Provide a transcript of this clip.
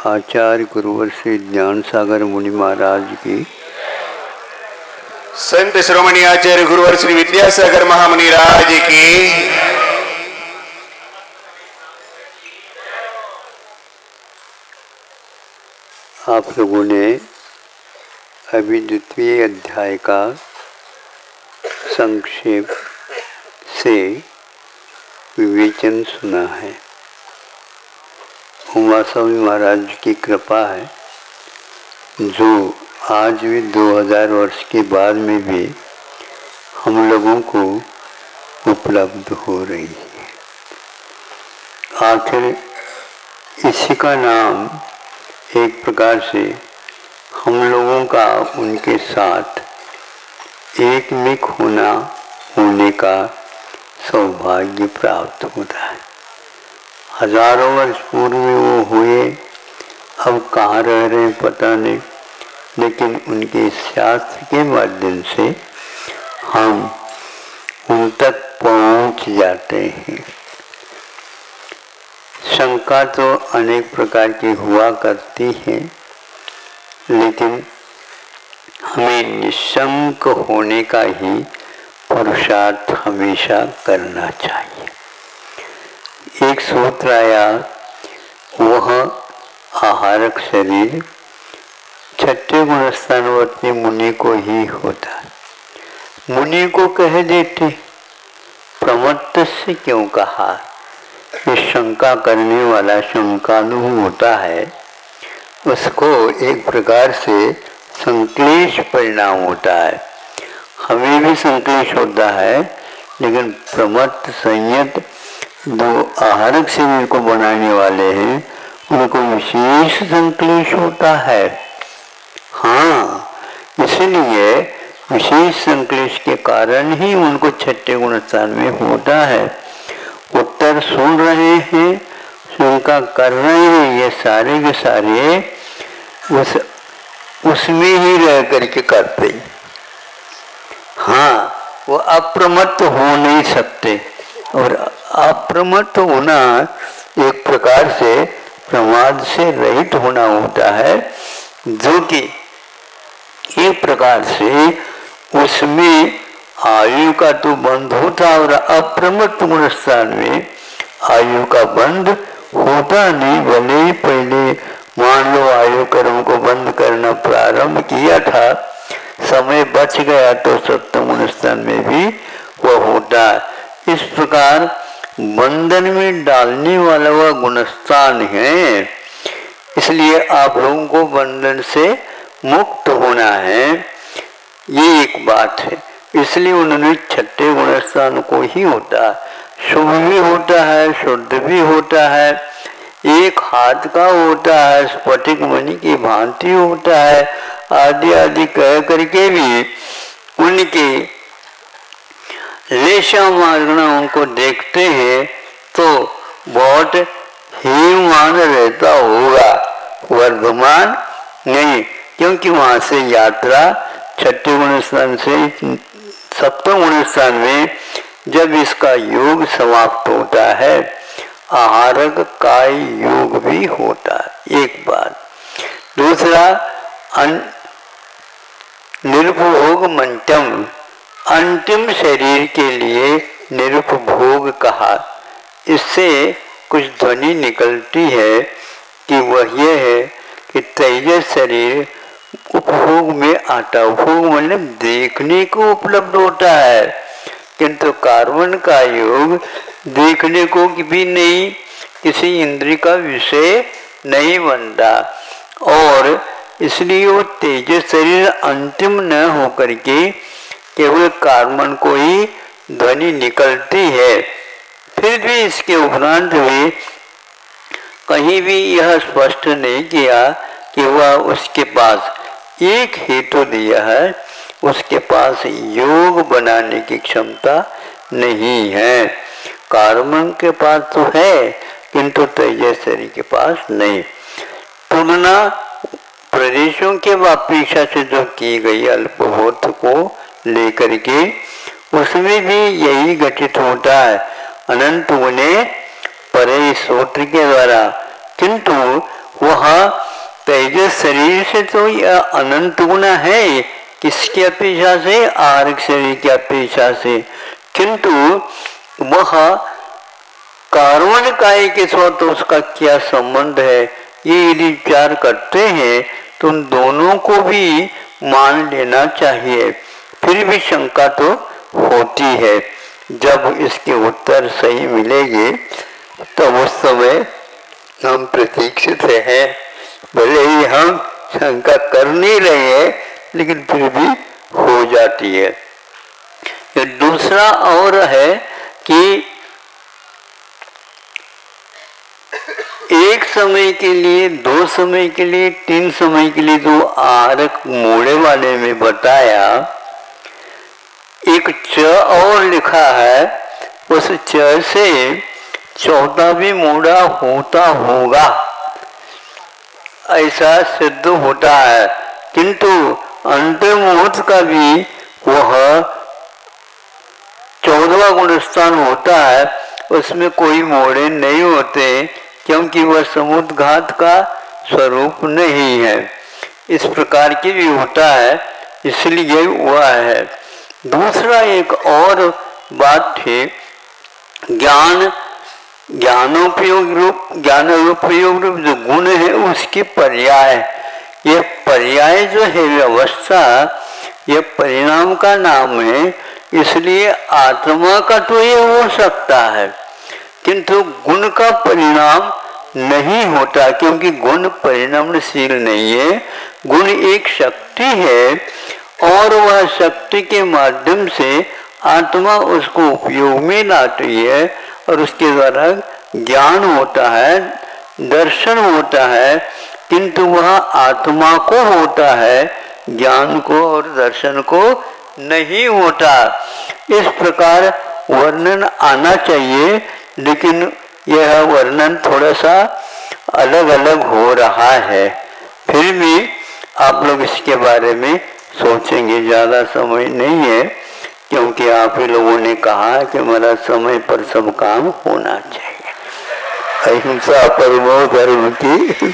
आचार्य गुरुवर श्री ज्ञान सागर मुनि महाराज की, संत श्रोमणी आचार्य गुरुवर श्री विद्यासागर महामुनि राज की। आप लोगों ने अभी द्वितीय अध्याय का संक्षेप से विवेचन सुना है। उमा स्वामी महाराज की कृपा है जो आज भी 2000 वर्ष के बाद में भी हम लोगों को उपलब्ध हो रही है। आखिर इसी का नाम एक प्रकार से हम लोगों का उनके साथ एकमिक होने का सौभाग्य प्राप्त होता है। हजारों वर्ष पूर्व वो हुए, अब कहाँ रह रहे हैं पता नहीं, लेकिन उनके शास्त्र के माध्यम से हम उन तक पहुँच जाते हैं। शंका तो अनेक प्रकार की हुआ करती है, लेकिन हमें निशंक होने का ही पुरुषार्थ हमेशा करना चाहिए। एक सूत्र आया, वह आहारक शरीर छठे गुणस्थानवर्ती मुनि को ही होता है। मुनि को कह देते, प्रमत्त से क्यों कहा? ये शंका करने वाला शंकालु होता है, उसको एक प्रकार से संक्लेश परिणाम होता है। हमें भी संक्लेश होता है, लेकिन प्रमत्त संयत जो आहारक शरीर को बनाने वाले हैं उनको विशेष संक्लेश होता है। हाँ, इसलिए विशेष संक्लेश के कारण ही उनको छठे गुणस्थान में होता है। उत्तर सुन रहे हैं, शंका कर रहे हैं, ये सारे के सारे उसमें ही रह करके करते। हाँ, वो अप्रमत्त हो नहीं सकते, और अप्रमत्त होना एक प्रकार से प्रमाद से रहित होना होता है, जो कि एक प्रकार से उसमें आयु का तो बंध होता, और अप्रमत्त गुणस्थान में आयु का बंध होता नहीं। भले ही पहले मान लो आयु कर्म को बंद करना प्रारंभ किया था, समय बच गया तो सप्तम गुणस्थान में भी वह होता। इस प्रकार बंधन में डालने वाला वह गुणस्थान है, इसलिए आप लोगों को बंधन से मुक्त होना है, ये एक बात है। इसलिए उन्होंने छठे गुणस्थान को ही होता, शुभ भी होता है, शुद्ध भी होता है, एक हाथ का होता है, स्फटिक मणि की भांति होता है, आदि आदि कह करके भी उनके रेशा मार्गना उनको देखते हैं तो बहुत हीमान रहता होगा, वर्धमान नहीं, क्योंकि वहां से यात्रा छठे गुणस्थान से सप्तम गुणस्थान में जब इसका योग समाप्त होता है, आहारक काय योग भी होता है। एक बात। दूसरा, निरुपभोग मंचम, अंतिम शरीर के लिए निरुपभोग कहा। इससे कुछ ध्वनि निकलती है कि वह यह है कि तेजस शरीर उपभोग में आता। उपभोग मतलब देखने को उपलब्ध होता है, किंतु कार्बन का योग देखने को भी नहीं, किसी इंद्रिय का विषय नहीं बनता, और इसलिए वो तेजस शरीर अंतिम न होकर के केवल कार्बन को ही ध्वनि निकलती है। फिर भी इसके उपरांत भी कहीं भी यह स्पष्ट नहीं किया कि वह उसके पास एक हेतु दिया है, उसके पास योग बनाने की क्षमता नहीं है। कार्बन के पास तो है, किंतु तेजस शरीर के पास नहीं। तुलना प्रदेशों के अपेक्षा से जो की गई अल्पभूत को लेकर के, उसमें भी यही घटित होता है। अनंत गुणे परे सूत्र के द्वारा, किंतु वह तेजस शरीर से तो यह अनंत गुना है, किसकी अपेक्षा से? आर्क शरीर की अपेक्षा से। किंतु वह कार्बन काय के साथ तो उसका क्या संबंध है, ये यदि विचार करते हैं तो उन दोनों को भी मान लेना चाहिए। फिर भी शंका तो होती है। जब इसके उत्तर सही मिलेंगे तब उस समय हम प्रतीक्षित हैं। भले ही हम शंका कर नहीं रहे हैं लेकिन फिर भी हो जाती है। दूसरा और है कि एक समय के लिए, 2 समय के लिए, 3 समय के लिए जो आरक मोड़े वाले में बताया, एक च और लिखा है, उस च से 14 भी मोड़ा होता होगा ऐसा सिद्ध होता है। किंतु अंतर्मुहूर्त का भी वह 14वां गुण स्थान होता है, उसमें कोई मोड़े नहीं होते क्योंकि वह समुद्घात का स्वरूप नहीं है। इस प्रकार की भी होता है, इसलिए हुआ है। दूसरा एक और बात थी, ज्ञानोपयोग रूप जो गुण है उसके पर्याय, ये पर्याय जो है व्यवस्था, ये परिणाम का नाम है। इसलिए आत्मा का तो ये हो सकता है किंतु गुण का परिणाम नहीं होता, क्योंकि गुण परिणामशील नहीं है। गुण एक शक्ति है और वह शक्ति के माध्यम से आत्मा उसको उपयोग में लाती है और उसके द्वारा ज्ञान होता है, दर्शन होता है। किंतु वह आत्मा को होता है, ज्ञान को और दर्शन को नहीं होता। इस प्रकार वर्णन आना चाहिए, लेकिन यह वर्णन थोड़ा सा अलग अलग हो रहा है। फिर भी आप लोग इसके बारे में सोचेंगे, ज़्यादा समय नहीं है, क्योंकि आप ही लोगों ने कहा कि हमारा समय पर सब काम होना चाहिए। अहिंसा परमो धर्म की